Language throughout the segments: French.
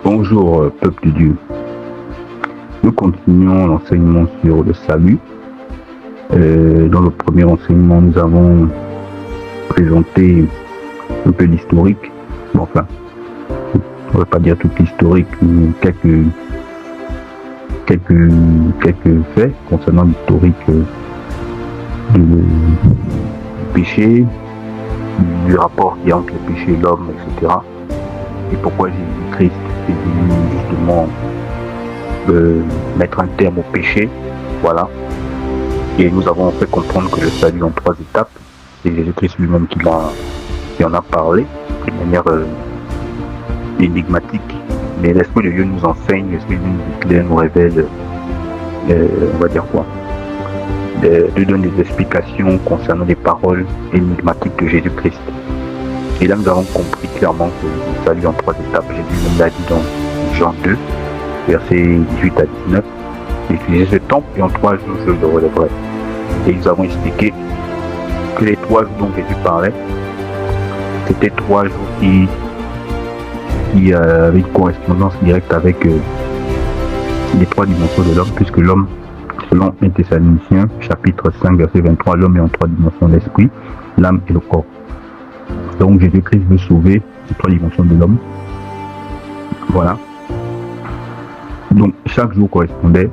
Bonjour, peuple de Dieu. Nous continuons l'enseignement sur le salut. Dans le premier enseignement, nous avons présenté un peu l'historique. Enfin, on ne va pas dire tout l'historique, mais quelques faits concernant l'historique du péché, du rapport qu'il y a entre le péché et l'homme, etc. Et pourquoi Jésus-Christ est venu justement mettre un terme au péché. Voilà. Et nous avons fait comprendre que le salut en 3 étapes. C'est Jésus-Christ lui-même qui en a parlé de manière énigmatique. Mais l'Esprit de Dieu nous enseigne, l'Esprit de Dieu nous révèle, on va dire quoi, nous donne des explications concernant les paroles énigmatiques de Jésus-Christ. Et là, nous avons compris clairement que le salut en 3 étapes. Jésus nous l'a dit dans Jean 2, versets 18 à 19. Utilisez ce temps et en 3 jours, je le relèverai. Et nous avons expliqué que les 3 jours dont Jésus parlait, c'était 3 jours qui avaient une correspondance directe avec les 3 dimensions de l'homme, puisque l'homme, selon 1 Thessaloniciens, chapitre 5, verset 23, l'homme est en 3 dimensions: l'esprit, l'âme et le corps. Donc Jésus-Christ veut sauver les 3 dimensions de l'homme. Voilà. Donc chaque jour correspondait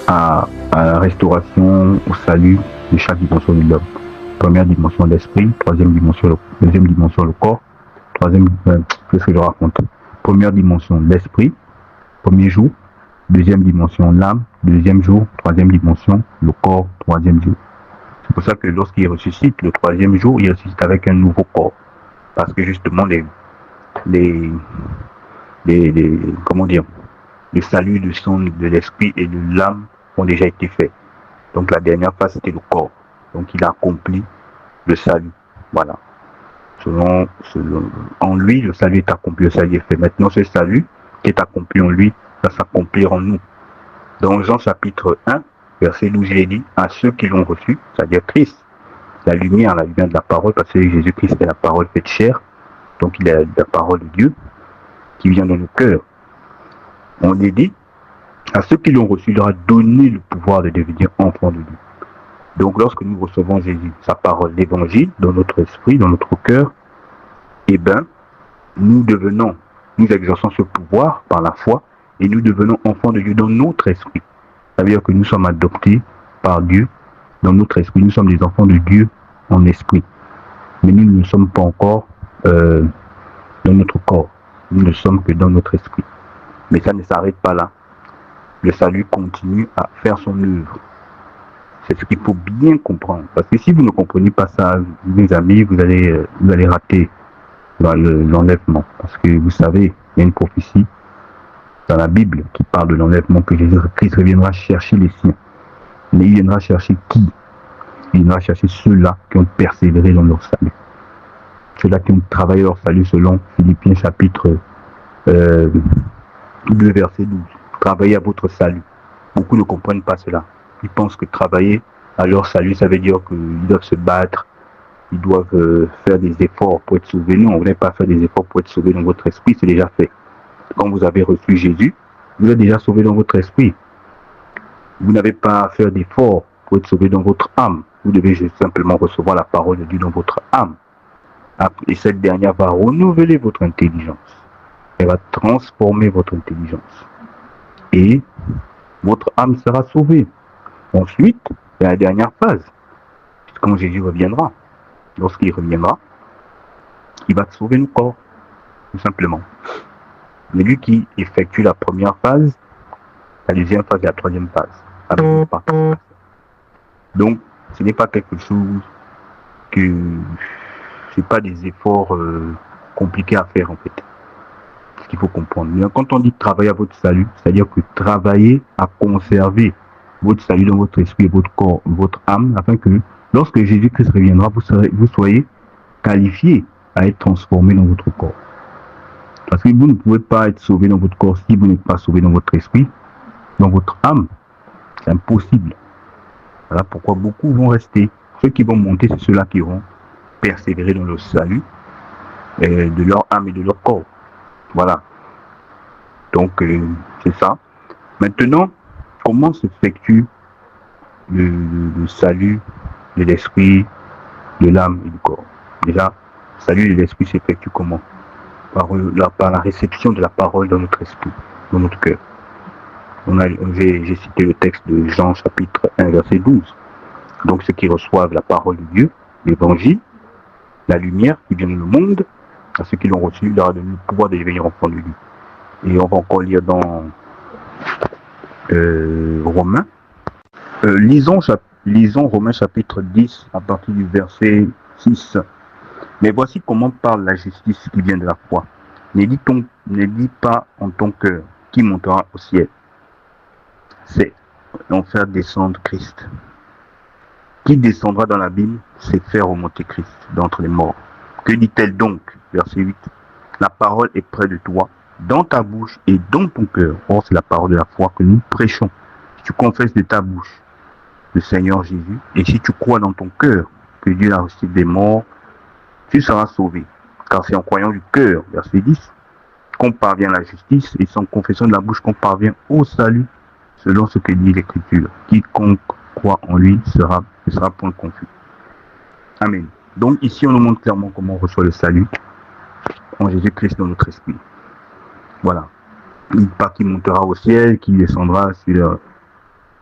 à la restauration, au salut de chaque dimension de l'homme. Première dimension l'esprit, deuxième dimension le corps, qu'est-ce que je raconte? Première dimension l'esprit, premier jour, deuxième dimension l'âme, deuxième jour, troisième dimension le corps, troisième jour. C'est pour ça que lorsqu'il ressuscite le 3e jour, il ressuscite avec un nouveau corps. Parce que justement le salut de l'esprit et de l'âme ont déjà été faits. Donc la dernière phase, c'était le corps. Donc il a accompli le salut. Voilà. En lui, le salut est accompli, le salut est fait. Maintenant, ce salut qui est accompli en lui va s'accomplir en nous. Dans Jean chapitre 1, verset 12, il est dit: à ceux qui l'ont reçu, c'est-à-dire Christ, la lumière de la parole, parce que Jésus-Christ est la parole faite chair, donc il est la parole de Dieu qui vient dans nos cœurs. On est dit: à ceux qui l'ont reçu, il leur a donné le pouvoir de devenir enfants de Dieu. Donc lorsque nous recevons Jésus, sa parole, l'évangile, dans notre esprit, dans notre cœur, eh bien, nous exerçons ce pouvoir par la foi, et nous devenons enfants de Dieu dans notre esprit. Ça veut dire que nous sommes adoptés par Dieu dans notre esprit. Nous sommes des enfants de Dieu en esprit. Mais nous ne sommes pas encore dans notre corps. Nous ne sommes que dans notre esprit. Mais ça ne s'arrête pas là. Le salut continue à faire son œuvre. C'est ce qu'il faut bien comprendre. Parce que si vous ne comprenez pas ça, mes amis, vous allez rater l'enlèvement. Parce que vous savez, il y a une prophétie dans la Bible qui parle de l'enlèvement, que Jésus-Christ reviendra chercher les siens. Mais il viendra chercher qui? Il viendra chercher ceux-là qui ont persévéré dans leur salut. Ceux-là qui ont travaillé leur salut selon Philippiens chapitre 2, verset 12. Travaillez à votre salut. Beaucoup ne comprennent pas cela. Ils pensent que travailler à leur salut, ça veut dire qu'ils doivent se battre, ils doivent faire des efforts pour être sauvés. Non, vous n'avez pas à faire des efforts pour être sauvés dans votre esprit, c'est déjà fait. Quand vous avez reçu Jésus, vous êtes déjà sauvé dans votre esprit. Vous n'avez pas à faire d'efforts pour être sauvé dans votre âme. Vous devez simplement recevoir la parole de Dieu dans votre âme. Et cette dernière va renouveler votre intelligence. Elle va transformer votre intelligence. Et votre âme sera sauvée. Ensuite, il y a la dernière phase. Quand Jésus reviendra, lorsqu'il reviendra, il va sauver nos corps, tout simplement. Mais lui qui effectue la première phase, la deuxième phase et la troisième phase. Donc, ce n'est pas quelque chose c'est pas des efforts compliqués à faire en fait. C'est ce qu'il faut comprendre. Mais quand on dit travailler à votre salut, c'est-à-dire que travailler à conserver votre salut dans votre esprit, votre corps, votre âme, afin que lorsque Jésus-Christ reviendra, vous soyez qualifié à être transformé dans votre corps. Parce que vous ne pouvez pas être sauvé dans votre corps si vous n'êtes pas sauvé dans votre esprit, dans votre âme. C'est impossible. Voilà pourquoi beaucoup vont rester. Ceux qui vont monter, c'est ceux-là qui vont persévérer dans le salut de leur âme et de leur corps. Voilà. Donc, c'est ça. Maintenant, comment s'effectue le salut de l'esprit, de l'âme et du corps? Déjà, le salut de l'esprit s'effectue comment? Par la réception de la parole dans notre esprit, dans notre cœur. J'ai cité le texte de Jean chapitre 1 verset 12. Donc ceux qui reçoivent la parole de Dieu, l'évangile, la lumière qui vient dans le monde, à ceux qui l'ont reçu, il leur a donné le pouvoir de devenir enfants de Dieu. Et on va encore lire dans Romains. Lisons Romains chapitre 10 à partir du verset 6. Mais voici comment parle la justice qui vient de la foi. Ne dis pas en ton cœur qui montera au ciel. C'est en faire descendre Christ. Qui descendra dans l'abîme, c'est faire remonter Christ d'entre les morts. Que dit-elle donc? Verset 8. La parole est près de toi, dans ta bouche et dans ton cœur. Or, c'est la parole de la foi que nous prêchons. Si tu confesses de ta bouche le Seigneur Jésus, et si tu crois dans ton cœur que Dieu l'a ressuscité des morts, tu seras sauvé. Car c'est en croyant du cœur, verset 10, qu'on parvient à la justice, et sans confession de la bouche qu'on parvient au salut, selon ce que dit l'Écriture. Quiconque croit en lui ne sera point confus. Amen. Donc ici, on nous montre clairement comment on reçoit le salut en Jésus-Christ dans notre esprit. Voilà. Il ne dit pas qu'il montera au ciel, qu'il descendra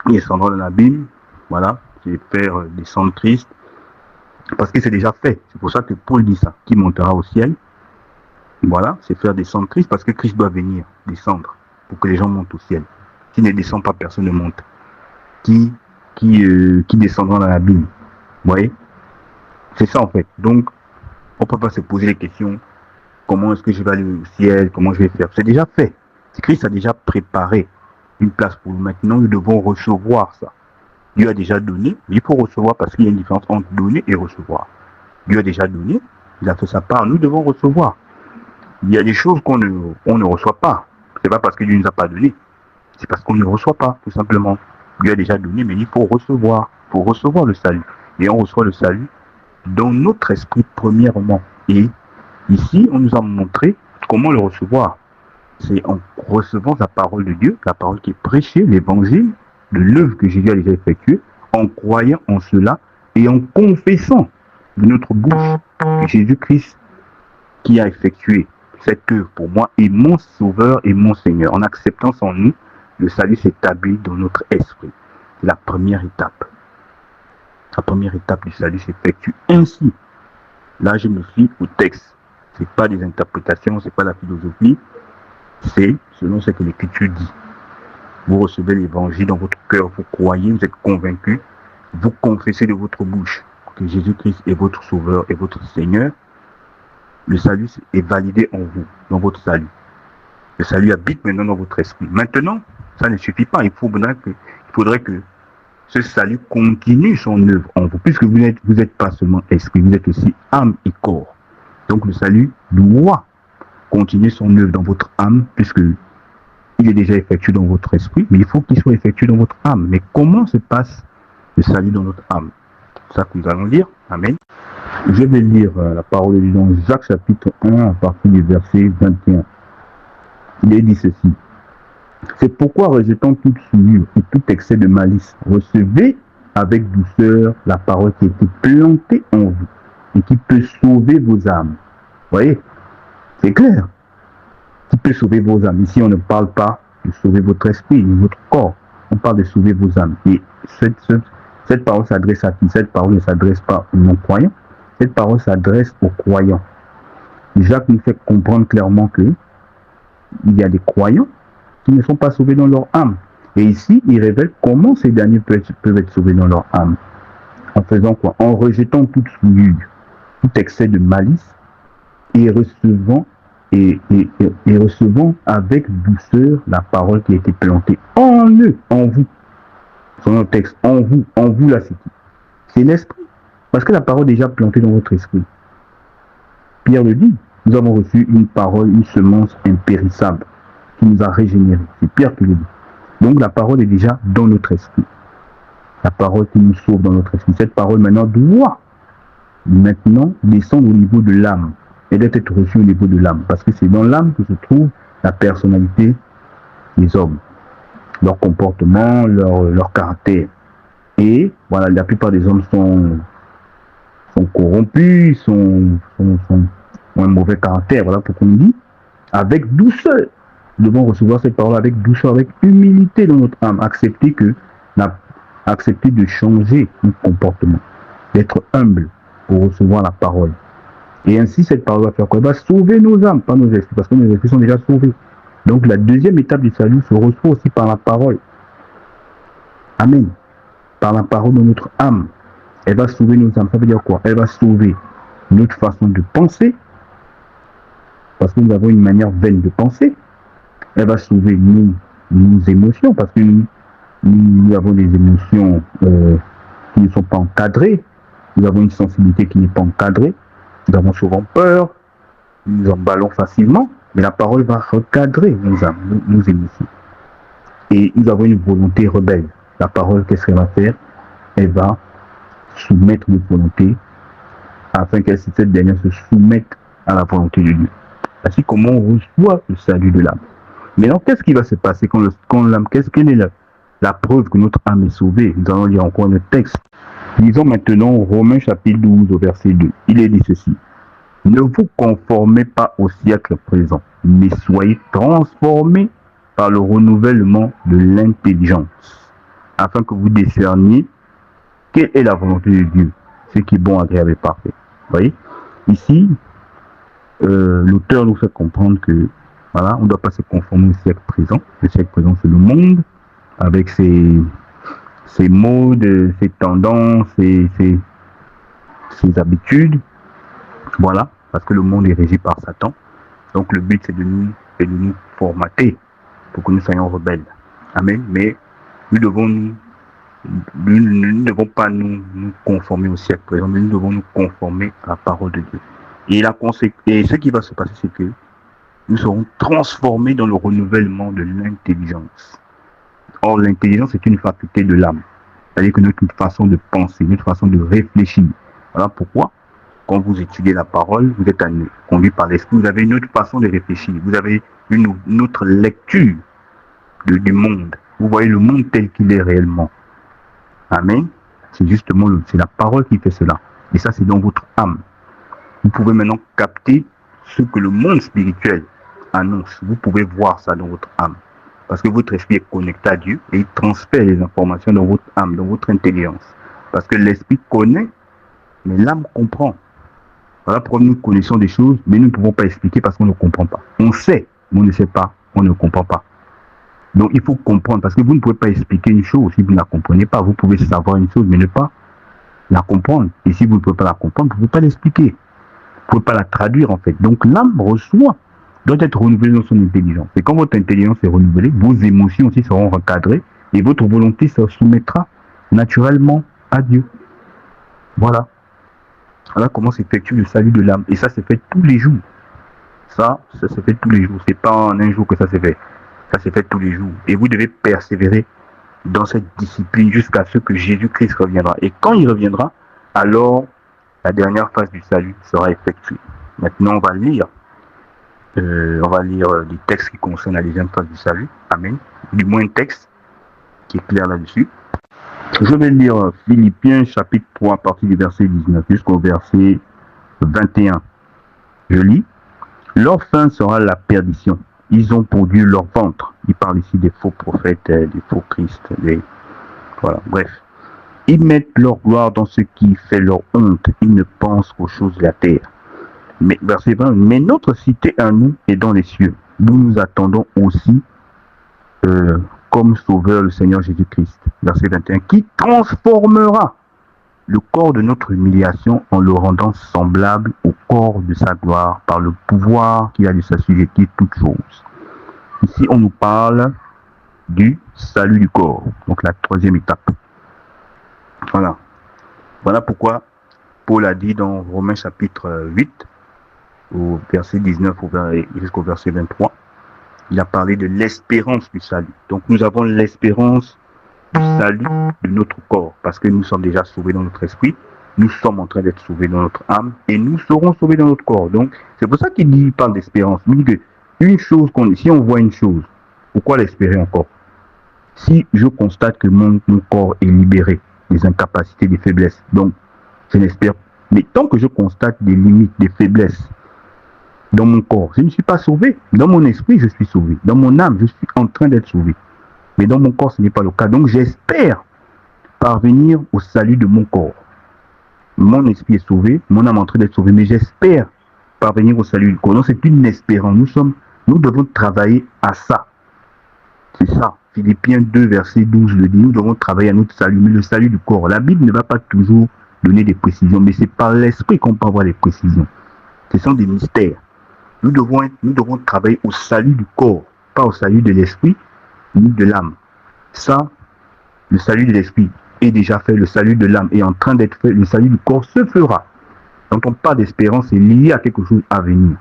dans l'abîme. Voilà. C'est faire descendre Christ. Parce que c'est déjà fait. C'est pour ça que Paul dit ça. Qui montera au ciel. Voilà. C'est faire descendre Christ parce que Christ doit venir descendre pour que les gens montent au ciel. S'il ne descend pas, personne ne monte. Qui descendra dans l'abîme. Vous voyez? C'est ça en fait. Donc, on ne peut pas se poser les questions. Comment est-ce que je vais aller au ciel? Comment je vais faire? C'est déjà fait. Christ a déjà préparé une place pour nous. Maintenant, nous devons recevoir ça. Dieu a déjà donné, mais il faut recevoir parce qu'il y a une différence entre donner et recevoir. Dieu a déjà donné, il a fait sa part, nous devons recevoir. Il y a des choses qu'on ne reçoit pas. C'est pas parce que Dieu ne nous a pas donné, c'est parce qu'on ne reçoit pas, tout simplement. Dieu a déjà donné, mais il faut recevoir. Il faut recevoir le salut. Et on reçoit le salut dans notre esprit premièrement. Et ici, on nous a montré comment le recevoir. C'est en recevant la parole de Dieu, la parole qui est prêchée, l'évangile, de l'œuvre que Jésus a déjà effectuée, en croyant en cela et en confessant de notre bouche que Jésus-Christ qui a effectué cette œuvre pour moi est mon sauveur et mon Seigneur. En acceptant en nous, le salut s'établit dans notre esprit. C'est la première étape. La première étape du salut s'effectue ainsi. Là, je me fie au texte. Ce n'est pas des interprétations, ce n'est pas la philosophie. C'est selon ce que l'Écriture dit. Vous recevez l'évangile dans votre cœur, vous croyez, vous êtes convaincu, vous confessez de votre bouche que Jésus-Christ est votre sauveur et votre Seigneur. Le salut est validé en vous, dans votre salut. Le salut habite maintenant dans votre esprit. Maintenant, ça ne suffit pas. Il faudrait que ce salut continue son œuvre en vous, puisque vous n'êtes pas seulement esprit, vous êtes aussi âme et corps. Donc le salut doit continuer son œuvre dans votre âme, puisque il est déjà effectué dans votre esprit, mais il faut qu'il soit effectué dans votre âme. Mais comment se passe le salut dans notre âme? C'est ça que nous allons lire. Amen. Je vais lire la parole de Dieu dans Jacques chapitre 1 à partir du verset 21. Il est dit ceci. C'est pourquoi, rejetant toute souillure et tout excès de malice, recevez avec douceur la parole qui a été plantée en vous et qui peut sauver vos âmes. Vous voyez? C'est clair. Qui peut sauver vos âmes. Ici, on ne parle pas de sauver votre esprit, votre corps. On parle de sauver vos âmes. Et cette parole s'adresse à qui? Cette parole ne s'adresse pas aux non-croyants. Cette parole s'adresse aux croyants. Jacques nous fait comprendre clairement que il y a des croyants qui ne sont pas sauvés dans leur âme. Et ici, il révèle comment ces derniers peuvent être sauvés dans leur âme. En faisant quoi? En rejetant toute souillure, tout excès de malice et recevant avec douceur la parole qui a été plantée en eux, en vous. Sur notre texte, en vous la cité. C'est l'esprit. Parce que la parole est déjà plantée dans votre esprit. Pierre le dit, nous avons reçu une parole, une semence impérissable qui nous a régénérés. C'est Pierre qui le dit. Donc la parole est déjà dans notre esprit. La parole qui nous sauve dans notre esprit. Cette parole maintenant doit descendre au niveau de l'âme. et doit être reçue au niveau de l'âme. Parce que c'est dans l'âme que se trouve la personnalité des hommes, leur comportement, leur caractère. Et voilà, la plupart des hommes sont corrompus, ont un mauvais caractère. Voilà pourquoi on dit avec douceur. Nous devons recevoir cette parole avec douceur, avec humilité dans notre âme. Accepter de changer notre comportement, d'être humble pour recevoir la parole. Et ainsi, cette parole va faire quoi? Elle va sauver nos âmes, pas nos esprits, parce que nos esprits sont déjà sauvés. Donc la deuxième étape du salut se reçoit aussi par la parole. Amen. Par la parole de notre âme. Elle va sauver nos âmes. Ça veut dire quoi? Elle va sauver notre façon de penser, parce que nous avons une manière vaine de penser. Elle va sauver nos émotions, parce que nous avons des émotions qui ne sont pas encadrées. Nous avons une sensibilité qui n'est pas encadrée. Nous avons souvent peur. Nous emballons facilement. Mais la parole va recadrer nos âmes, nos émotions. Et nous avons une volonté rebelle. La parole, qu'est-ce qu'elle va faire? Elle va soumettre notre volonté afin que cette dernière se soumette à la volonté de Dieu. Ainsi comment on reçoit le salut de l'âme. Maintenant, qu'est-ce qui va se passer quand l'âme, quelle est la preuve que notre âme est sauvée? Nous allons lire encore le texte. Lisons maintenant Romains chapitre 12 au verset 2. Il est dit ceci. Ne vous conformez pas au siècle présent, mais soyez transformés par le renouvellement de l'intelligence, afin que vous discerniez quelle est la volonté de Dieu, ce qui est bon, agréable et parfait. Vous voyez? Ici, l'auteur nous fait comprendre que voilà, on ne doit pas se conformer au siècle présent. Le siècle présent, c'est le monde, avec ses modes, ses tendances, ses habitudes. Voilà, parce que le monde est régi par Satan. Donc le but, c'est de nous formater pour que nous soyons rebelles. Amen. Mais nous ne devons pas nous conformer au siècle présent, mais nous devons nous conformer à la parole de Dieu. Et ce qui va se passer, c'est que nous serons transformés dans le renouvellement de l'intelligence. Or, l'intelligence est une faculté de l'âme. C'est-à-dire que notre façon de penser, notre façon de réfléchir. Voilà pourquoi, quand vous étudiez la parole, vous êtes conduit par l'esprit, vous avez une autre façon de réfléchir. Vous avez une autre lecture du monde. Vous voyez le monde tel qu'il est réellement. Amen. C'est justement c'est la parole qui fait cela. Et ça, c'est dans votre âme. Vous pouvez maintenant capter ce que le monde spirituel annonce. Vous pouvez voir ça dans votre âme. Parce que votre esprit est connecté à Dieu et il transfère les informations dans votre âme, dans votre intelligence. Parce que l'esprit connaît, mais l'âme comprend. Voilà pourquoi nous connaissons des choses, mais nous ne pouvons pas expliquer parce qu'on ne comprend pas. On sait, mais on ne sait pas, on ne comprend pas. Donc il faut comprendre, parce que vous ne pouvez pas expliquer une chose si vous ne la comprenez pas. Vous pouvez savoir une chose, mais ne pas la comprendre. Et si vous ne pouvez pas la comprendre, vous ne pouvez pas l'expliquer. Vous ne pouvez pas la traduire en fait. Donc l'âme doit être renouvelée dans son intelligence. Et quand votre intelligence est renouvelée, vos émotions aussi seront recadrées et votre volonté se soumettra naturellement à Dieu. Voilà. Voilà comment s'effectue le salut de l'âme. Et ça se fait tous les jours. Ça se fait tous les jours. C'est pas en un jour que ça se fait. Ça se fait tous les jours. Et vous devez persévérer dans cette discipline jusqu'à ce que Jésus-Christ reviendra. Et quand il reviendra, alors la dernière phase du salut sera effectuée. Maintenant, on va lire des textes qui concernent la deuxième phase du salut. Amen. Du moins un texte qui est clair là-dessus. Je vais lire Philippiens chapitre 3 à partir du verset 19 jusqu'au verset 21. Je lis. Leur fin sera la perdition. Ils ont pour Dieu leur ventre. Il parle ici des faux prophètes, des faux Christ. Voilà, bref. Ils mettent leur gloire dans ce qui fait leur honte. Ils ne pensent qu'aux choses de la terre. Mais, verset 20, mais notre cité à nous est dans les cieux. Nous nous attendons aussi comme sauveur le Seigneur Jésus-Christ. Verset 21, qui transformera le corps de notre humiliation en le rendant semblable au corps de sa gloire par le pouvoir qu'il a de s'assujettir toutes choses. Ici, on nous parle du salut du corps, donc la troisième étape. Voilà. Voilà pourquoi Paul a dit dans Romains chapitre 8, au verset 19 jusqu'au verset 23, il a parlé de l'espérance du salut. Donc nous avons l'espérance du salut de notre corps, parce que nous sommes déjà sauvés dans notre esprit, nous sommes en train d'être sauvés dans notre âme et nous serons sauvés dans notre corps. Donc, c'est pour ça qu'il parle d'espérance. Il dit que si on voit une chose, pourquoi l'espérer encore? Si je constate que mon corps est libéré des incapacités, des faiblesses, donc je n'espère. Mais tant que je constate des limites, des faiblesses dans mon corps, je ne suis pas sauvé. Dans mon esprit, je suis sauvé. Dans mon âme, je suis en train d'être sauvé. Mais dans mon corps, ce n'est pas le cas. Donc j'espère parvenir au salut de mon corps. Mon esprit est sauvé, mon âme est en train d'être sauvée, mais j'espère parvenir au salut du corps. Donc c'est une espérance. Nous devons travailler à ça. C'est ça. Philippiens 2, verset 12 le dit. Nous devons travailler à notre salut, mais le salut du corps. La Bible ne va pas toujours donner des précisions, mais c'est par l'esprit qu'on peut avoir des précisions. Ce sont des mystères. Nous devons travailler au salut du corps, pas au salut de l'esprit ni de l'âme. Ça, le salut de l'esprit est déjà fait, le salut de l'âme est en train d'être fait, le salut du corps se fera. Quand on parle d'espérance, c'est lié à quelque chose à venir.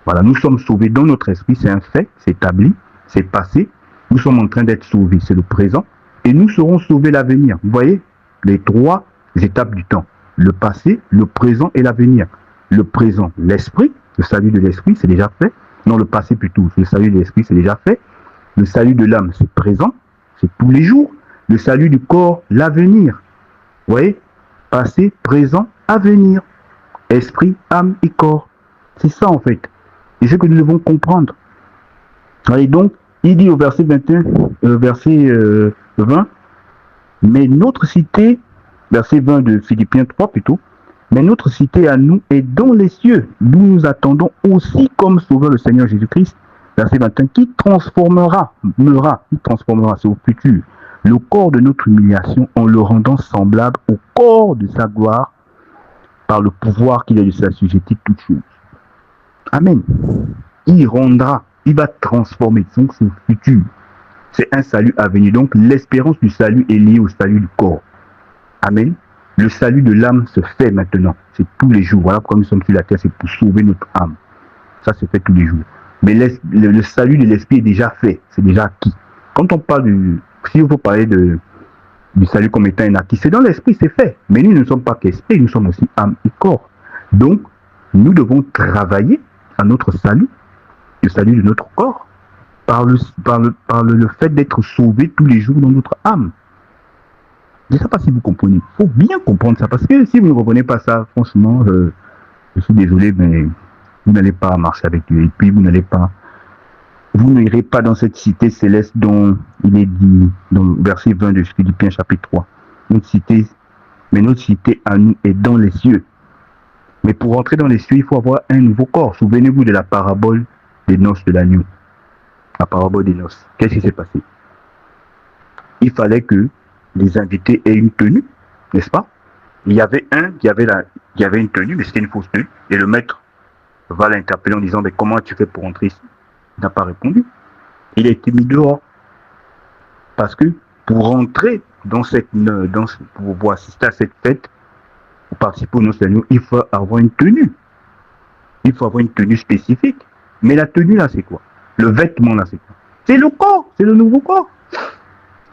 Voilà, nous sommes sauvés dans notre esprit, c'est un fait, c'est établi, c'est passé. Nous sommes en train d'être sauvés, c'est le présent, et nous serons sauvés l'avenir. Vous voyez, les trois étapes du temps, le passé, le présent et l'avenir. Le présent, l'esprit, le salut de l'esprit, c'est déjà fait. Non, le passé plutôt, le salut de l'esprit, c'est déjà fait. Le salut de l'âme, c'est présent, c'est tous les jours. Le salut du corps, l'avenir. Vous voyez, passé, présent, avenir. Esprit, âme et corps. C'est ça en fait. Et ce que nous devons comprendre. Et donc, il dit au verset 21, verset 20, mais notre cité, verset 20 de Philippiens 3 plutôt, mais notre cité à nous est dans les cieux, d'où nous attendons aussi comme sauveur le Seigneur Jésus-Christ, verset 21, qui transformera, c'est au futur, le corps de notre humiliation en le rendant semblable au corps de sa gloire, par le pouvoir qu'il a de s'assujettir toutes choses. Amen. Il rendra, il va transformer, donc c'est le futur. C'est un salut à venir. Donc l'espérance du salut est liée au salut du corps. Amen. Le salut de l'âme se fait maintenant. C'est tous les jours. Voilà pourquoi nous sommes sur la terre, c'est pour sauver notre âme. Ça se fait tous les jours. Mais le salut de l'esprit est déjà fait. C'est déjà acquis. Quand on parle si on veut parler du salut comme étant un acquis, c'est dans l'esprit, c'est fait. Mais nous ne sommes pas qu'esprit, nous sommes aussi âme et corps. Donc, nous devons travailler à notre salut, le salut de notre corps, par le fait d'être sauvé tous les jours dans notre âme. Je ne sais pas si vous comprenez. Il faut bien comprendre ça, parce que si vous ne comprenez pas ça, franchement, je suis désolé, mais vous n'allez pas marcher avec Dieu. Et puis, vous n'irez pas dans cette cité céleste dont il est dit, dans le verset 20 de Philippiens chapitre 3. Notre cité à nous est dans les cieux. Mais pour entrer dans les cieux, il faut avoir un nouveau corps. Souvenez-vous de la parabole des noces de l'agneau. La parabole des noces. Qu'est-ce qui s'est passé? Il fallait que les invités aient une tenue, n'est-ce pas? Il y avait un qui avait une tenue, mais c'était une fausse tenue. Et le maître va l'interpeller en disant, mais comment tu fais pour entrer ici? Il n'a pas répondu. Il a été mis dehors. Parce que pour entrer pour assister à cette fête, pour participer aux noces de l'agneau, il faut avoir une tenue. Il faut avoir une tenue spécifique. Mais la tenue là, c'est quoi? Le vêtement là, c'est quoi? C'est le corps, c'est le nouveau corps.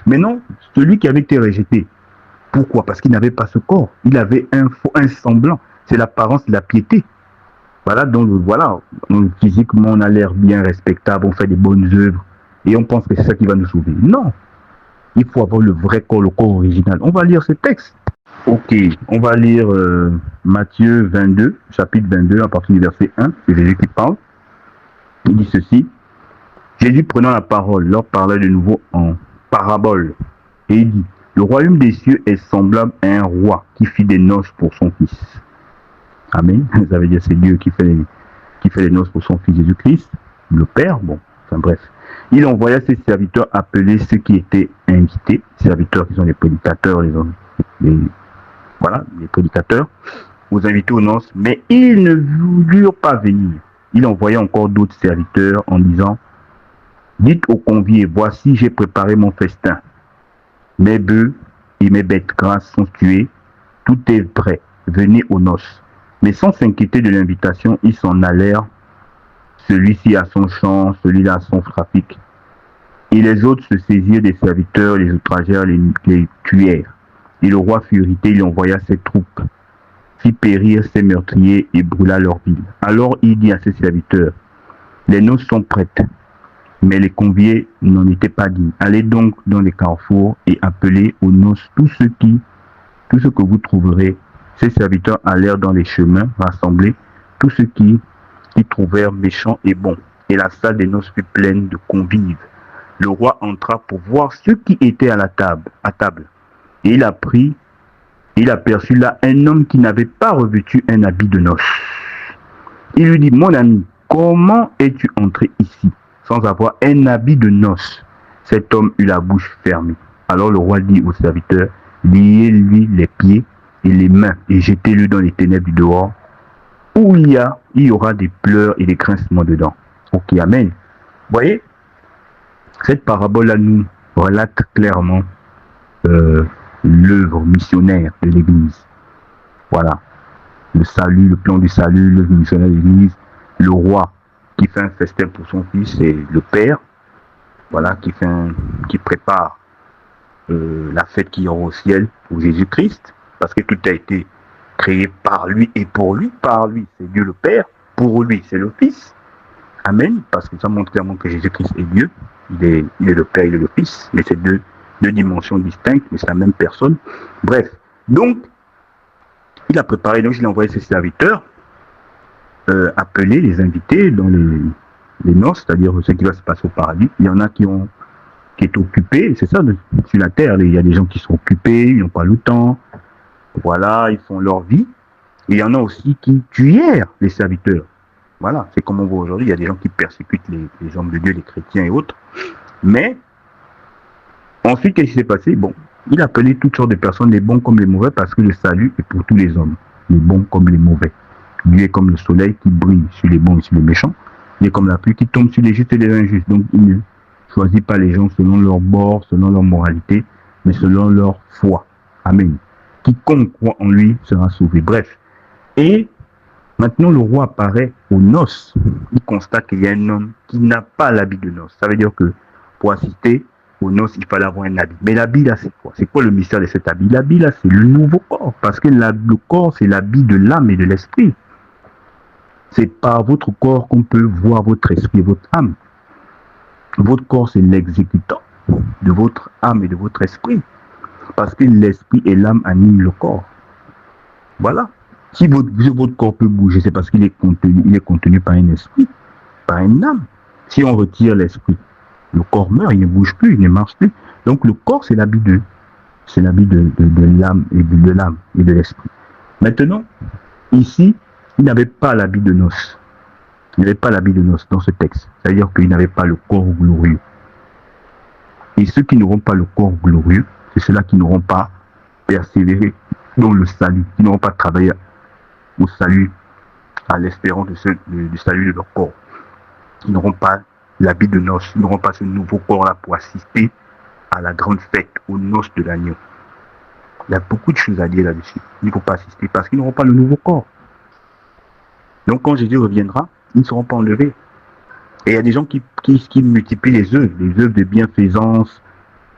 Mais non, celui qui avait été rejeté. Pourquoi? Parce qu'il n'avait pas ce corps. Il avait un semblant. C'est l'apparence de la piété. Voilà, donc physiquement, on a l'air bien respectable, on fait des bonnes œuvres, et on pense que c'est ça qui va nous sauver. Non. Il faut avoir le vrai corps, le corps original. On va lire ce texte. Ok, on va lire Matthieu 22, chapitre 22, à partir du verset 1, c'est Jésus qui parle. Il dit ceci. Jésus prenant la parole, leur parlait de nouveau en parabole. Et il dit, le royaume des cieux est semblable à un roi qui fit des noces pour son fils. Amen. Ça veut dire c'est Dieu qui fait les noces pour son fils Jésus-Christ, le Père. Bon, enfin bref. Il envoya ses serviteurs appeler ceux qui étaient invités, serviteurs qui sont les prédicateurs, les prédicateurs, aux invités aux noces, mais ils ne voulurent pas venir. Il envoya encore d'autres serviteurs en disant, dites aux conviés, voici j'ai préparé mon festin. Mes bœufs et mes bêtes grasses sont tués, tout est prêt, venez aux noces. Mais sans s'inquiéter de l'invitation, ils s'en allèrent, celui-ci à son champ, celui-là à son trafic. Et les autres se saisirent des serviteurs, les outragèrent, les tuèrent. Et le roi fut irrité, il envoya ses troupes, fit périr ses meurtriers et brûla leur ville. Alors il dit à ses serviteurs, les noces sont prêtes, mais les conviés n'en étaient pas dignes. Allez donc dans les carrefours et appelez aux noces tout ce que vous trouverez. Ses serviteurs allèrent dans les chemins rassembler tout ce qui trouvèrent méchants et bons. Et la salle des noces fut pleine de convives. Le roi entra pour voir ceux qui étaient à table. Et il aperçut là un homme qui n'avait pas revêtu un habit de noces. Il lui dit, mon ami, comment es-tu entré ici sans avoir un habit de noces? Cet homme eut la bouche fermée. Alors le roi dit aux serviteurs, liez-lui les pieds et les mains et jetez-le dans les ténèbres du dehors, où il y aura des pleurs et des grincements dedans. Ok, amen. Vous voyez, cette parabole-là nous relate clairement l'œuvre missionnaire de l'Église. Voilà. Le salut, le plan du salut, l'œuvre missionnaire de l'Église, le roi qui fait un festin pour son fils et le père, voilà, qui prépare la fête qui aura au ciel pour Jésus-Christ, parce que tout a été créé par lui et pour lui. Par lui, c'est Dieu le Père, pour lui, c'est le Fils. Amen, parce que ça montre clairement que Jésus-Christ est Dieu, il est le Père, il est le Fils, mais c'est deux dimensions distinctes, mais c'est la même personne. Bref, donc, il a préparé, donc il a envoyé ses serviteurs appeler les invités dans les noces, c'est-à-dire ce qui va se passer au paradis. Il y en a qui est occupé, c'est ça, sur la terre, il y a des gens qui sont occupés, ils n'ont pas le temps, voilà, ils font leur vie. Et il y en a aussi qui tuèrent les serviteurs. Voilà, c'est comme on voit aujourd'hui, il y a des gens qui persécutent les hommes de Dieu, les chrétiens et autres. Mais, ensuite, qu'est-ce qui s'est passé? Bon, il a appelé toutes sortes de personnes, les bons comme les mauvais, parce que le salut est pour tous les hommes, les bons comme les mauvais. Dieu est comme le soleil qui brille sur les bons et sur les méchants. Il est comme la pluie qui tombe sur les justes et les injustes. Donc, il ne choisit pas les gens selon leur bord, selon leur moralité, mais selon leur foi. Amen. Quiconque croit en lui sera sauvé. Bref. Et maintenant, le roi apparaît aux noces. Il constate qu'il y a un homme qui n'a pas l'habit de noces. Ça veut dire que pour assister aux noces, il fallait avoir un habit. Mais l'habit là, c'est quoi? C'est quoi le mystère de cet habit? L'habit là, c'est le nouveau corps. Parce que le corps, c'est l'habit de l'âme et de l'esprit. C'est par votre corps qu'on peut voir votre esprit et votre âme. Votre corps, c'est l'exécutant de votre âme et de votre esprit. Parce que l'esprit et l'âme animent le corps. Voilà. Si votre corps peut bouger, c'est parce qu'il est contenu par un esprit, par une âme. Si on retire l'esprit, le corps meurt, il ne bouge plus, il ne marche plus. Donc le corps, c'est l'habit de l'âme et de l'âme et de l'esprit. Maintenant, ici, il n'avait pas l'habit de noces. Il n'avait pas l'habit de noces dans ce texte. C'est-à-dire qu'il n'avait pas le corps glorieux. Et ceux qui n'auront pas le corps glorieux, c'est ceux-là qui n'auront pas persévéré dans le salut, qui n'auront pas travaillé au salut, à l'espérance du salut de leur corps. Ils n'auront pas l'habit de noces, ils n'auront pas ce nouveau corps-là pour assister à la grande fête, aux noces de l'agneau. Il y a beaucoup de choses à dire là-dessus. Il ne faut pas assister parce qu'ils n'auront pas le nouveau corps. Donc quand Jésus reviendra, ils ne seront pas enlevés. Et il y a des gens qui multiplient les œuvres de bienfaisance.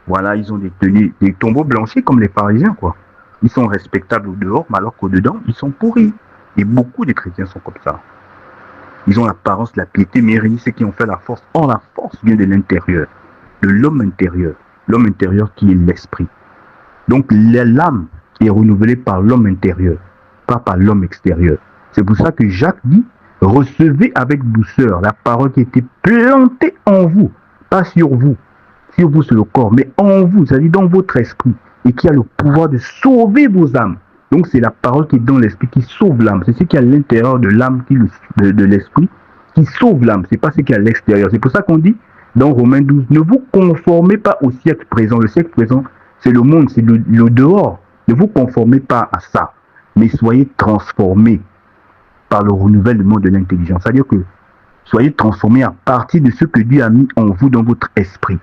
Voilà, ils ont des tombeaux blanchis comme les pharisiens, quoi. Ils sont respectables au dehors, mais alors qu'au dedans, ils sont pourris. Et beaucoup de chrétiens sont comme ça. Ils ont l'apparence de la piété, mais ceux qui ont fait la force. Or, la force vient de l'intérieur, de l'homme intérieur. L'homme intérieur qui est l'esprit. Donc, l'âme est renouvelée par l'homme intérieur, pas par l'homme extérieur. C'est pour ça que Jacques dit, recevez avec douceur la parole qui a été plantée en vous, pas sur vous. Sur vous, c'est le corps, mais en vous, c'est-à-dire dans votre esprit, et qui a le pouvoir de sauver vos âmes. Donc c'est la parole qui est dans l'esprit qui sauve l'âme. C'est ce qui est à l'intérieur de l'âme, de l'esprit, qui sauve l'âme. C'est pas ce qui est à l'extérieur. C'est pour ça qu'on dit dans Romains 12, ne vous conformez pas au siècle présent. Le siècle présent, c'est le monde, c'est le dehors. Ne vous conformez pas à ça, mais soyez transformés par le renouvellement de l'intelligence. C'est-à-dire que soyez transformés à partir de ce que Dieu a mis en vous dans votre esprit.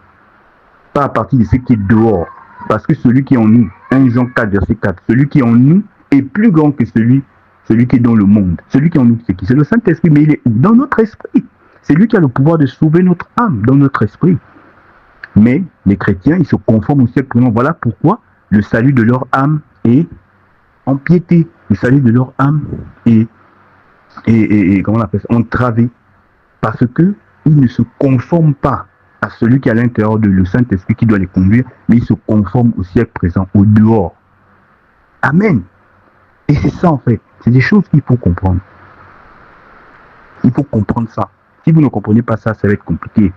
Pas à partir de ce qui est dehors. Parce que celui qui est en nous, 1 Jean 4, verset 4, celui qui est en nous est plus grand que celui qui est dans le monde. Celui qui est en nous, c'est qui? C'est le Saint-Esprit, mais il est où? Dans notre esprit. C'est lui qui a le pouvoir de sauver notre âme dans notre esprit. Mais les chrétiens, ils se conforment au siècle présent. Voilà pourquoi le salut de leur âme est empiété. Le salut de leur âme est, comment on appelle ça, entravé. Parce que ils ne se conforment pas à celui qui est à l'intérieur de le Saint-Esprit qui doit les conduire, mais ils se conforment au siècle présent, au dehors. Amen. Et c'est ça en fait. C'est des choses qu'il faut comprendre. Il faut comprendre ça. Si vous ne comprenez pas ça, ça va être compliqué.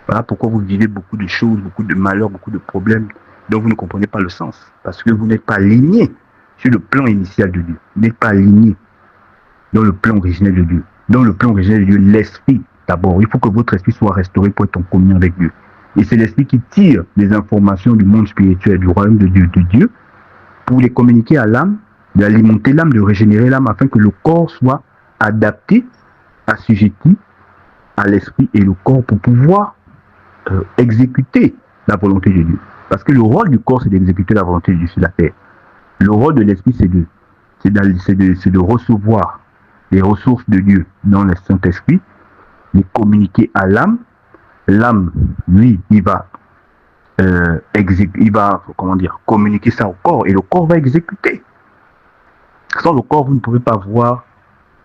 Voilà pourquoi vous vivez beaucoup de choses, beaucoup de malheurs, beaucoup de problèmes dont vous ne comprenez pas le sens. Parce que vous n'êtes pas aligné sur le plan initial de Dieu. Vous n'êtes pas aligné dans le plan originel de Dieu. Dans le plan originel de Dieu, l'esprit, d'abord, il faut que votre esprit soit restauré pour être en communion avec Dieu. Et c'est l'esprit qui tire les informations du monde spirituel, du royaume de Dieu, pour les communiquer à l'âme, d'alimenter l'âme, de régénérer l'âme, afin que le corps soit adapté, assujetti à l'esprit et le corps pour pouvoir exécuter la volonté de Dieu. Parce que le rôle du corps, c'est d'exécuter la volonté de Dieu sur la terre. Le rôle de l'esprit, c'est de recevoir les ressources de Dieu dans le Saint-Esprit, les communiquer à l'âme. L'âme, lui, il va communiquer ça au corps et le corps va exécuter. Sans le corps, vous ne pouvez pas voir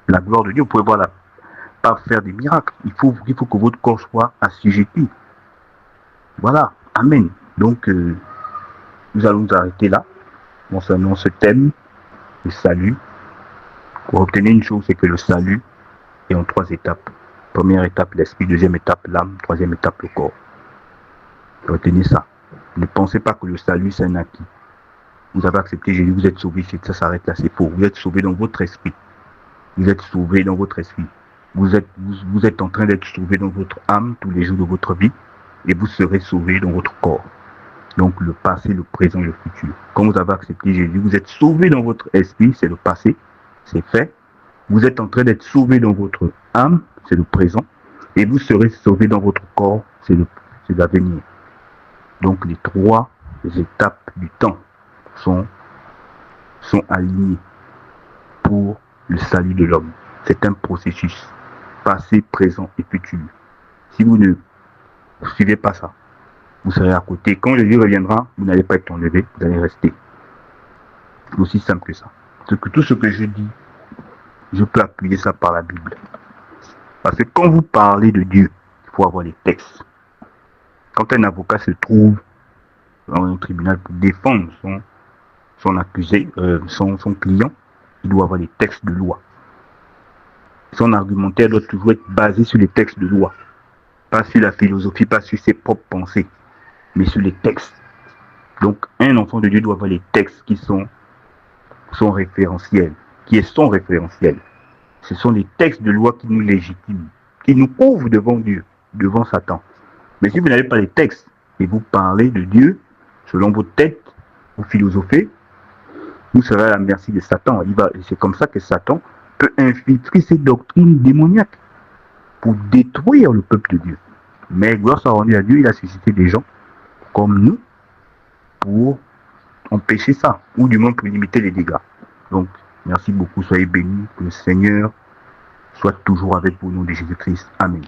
la gloire de Dieu, vous pouvez pas faire des miracles. Il faut que votre corps soit assujetti. Voilà, amen. Donc, nous allons nous arrêter là, concernant ce thème, le salut. Pour obtenir une chose, c'est que le salut est en 3 étapes. Première étape, l'esprit. Deuxième étape, l'âme. Troisième étape, le corps. Retenez ça. Ne pensez pas que le salut, c'est un acquis. Vous avez accepté Jésus, vous êtes sauvé, ça s'arrête là, c'est faux. Vous êtes sauvé dans votre esprit. Vous êtes sauvé dans votre esprit. Vous êtes en train d'être sauvé dans votre âme tous les jours de votre vie et vous serez sauvé dans votre corps. Donc le passé, le présent et le futur. Quand vous avez accepté Jésus, vous êtes sauvé dans votre esprit, c'est le passé, c'est fait. Vous êtes en train d'être sauvé dans votre âme, c'est le présent. Et vous serez sauvé dans votre corps, c'est l'avenir. Donc les 3 étapes du temps sont alignées pour le salut de l'homme. C'est un processus, passé, présent et futur. Si vous ne suivez pas ça, vous serez à côté. Quand Jésus reviendra, vous n'allez pas être enlevé, vous allez rester. C'est aussi simple que ça. Tout ce que je dis, je peux appuyer ça par la Bible. Parce que quand vous parlez de Dieu, il faut avoir les textes. Quand un avocat se trouve dans un tribunal pour défendre son accusé, son client, il doit avoir les textes de loi. Son argumentaire doit toujours être basé sur les textes de loi. Pas sur la philosophie, pas sur ses propres pensées, mais sur les textes. Donc, un enfant de Dieu doit avoir les textes qui sont référentiels, qui sont référentiels. Ce sont les textes de loi qui nous légitiment, qui nous couvrent devant Dieu, devant Satan. Mais si vous n'avez pas les textes et vous parlez de Dieu, selon votre tête, vous philosophez, vous serez à la merci de Satan. C'est comme ça que Satan peut infiltrer ses doctrines démoniaques pour détruire le peuple de Dieu. Mais gloire soit rendue à Dieu, il a suscité des gens comme nous pour empêcher ça, ou du moins pour limiter les dégâts. Donc, merci beaucoup, soyez bénis, que le Seigneur soit toujours avec vous au nom de Jésus-Christ. Amen.